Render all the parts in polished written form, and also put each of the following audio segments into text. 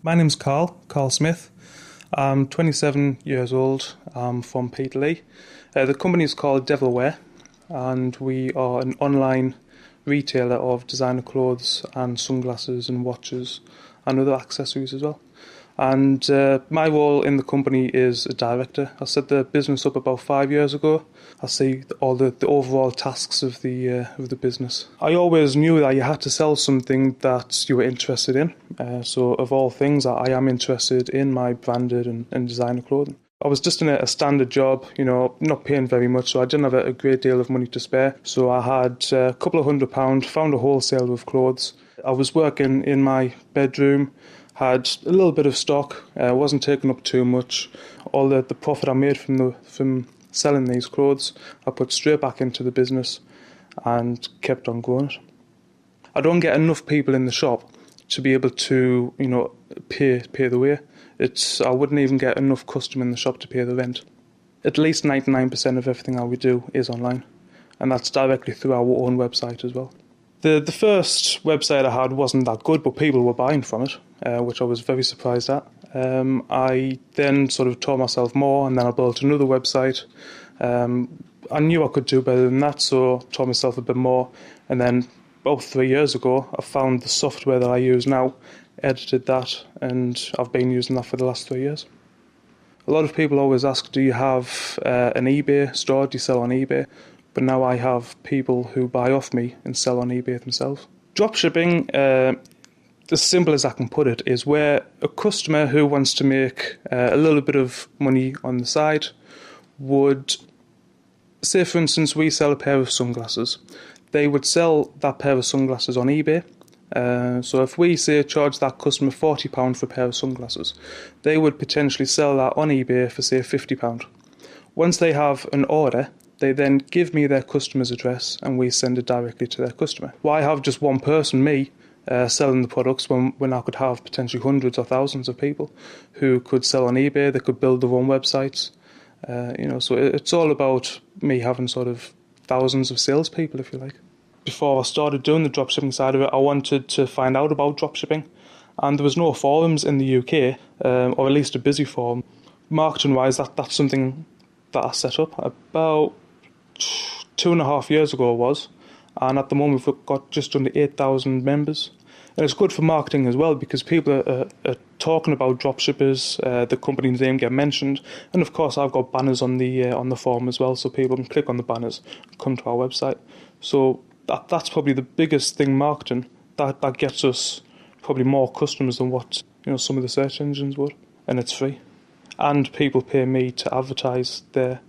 My name's Karl Smith. I'm 27 years old. I'm from Peterlee. The company is called Devilwear, and we are an online retailer of designer clothes and sunglasses and watches and other accessories as well. And my role in the company is a director. I set the business up about 5 years ago. I see all the overall tasks of the business. I always knew that you had to sell something that you were interested in. So of all things, I am interested in my branded and designer clothing. I was just in a standard job, not paying very much, so I didn't have a great deal of money to spare. So I had a couple of £100, found a wholesaler of clothes. I was working in my bedroom, had a little bit of stock, wasn't taking up too much. All the profit I made from selling these clothes, I put straight back into the business and kept on growing it. I don't get enough people in the shop to be able to, pay the way. I wouldn't even get enough customer in the shop to pay the rent. At least 99% of everything that we do is online, and that's directly through our own website as well. The first website I had wasn't that good, but people were buying from it, which I was very surprised at. I then sort of taught myself more, and then I built another website. I knew I could do better than that, so taught myself a bit more. And then about 3 years ago, I found the software that I use now, edited that, and I've been using that for the last 3 years. A lot of people always ask, do you have an eBay store? Do you sell on eBay? But now I have people who buy off me and sell on eBay themselves. Dropshipping, as simple as I can put it, is where a customer who wants to make a little bit of money on the side would, say for instance, we sell a pair of sunglasses. They would sell that pair of sunglasses on eBay. So if we say charge that customer £40 for a pair of sunglasses, they would potentially sell that on eBay for say £50. Once they have an order, they then give me their customer's address and we send it directly to their customer. Why have just one person, me, selling the products when I could have potentially hundreds or thousands of people who could sell on eBay? They could build their own websites. So it's all about me having sort of thousands of salespeople, if you like. Before I started doing the dropshipping side of it, I wanted to find out about dropshipping, and there was no forums in the UK, or at least a busy forum. Marketing-wise, that's something that I set up about 2.5 years ago it was, and at the moment we've got just under 8,000 members. And it's good for marketing as well, because people are talking about dropshippers, the company's name get mentioned, and of course I've got banners on the forum as well, so people can click on the banners and come to our website. So that's probably the biggest thing, marketing, that gets us probably more customers than what some of the search engines would, and it's free. And people pay me to advertise their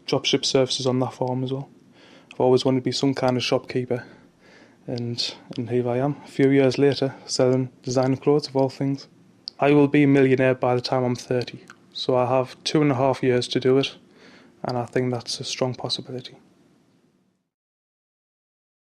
dropship services on that forum as well. I've always wanted to be some kind of shopkeeper, and here I am, a few years later, selling designer clothes of all things. I will be a millionaire by the time I'm 30, so I have 2.5 years to do it, and I think that's a strong possibility.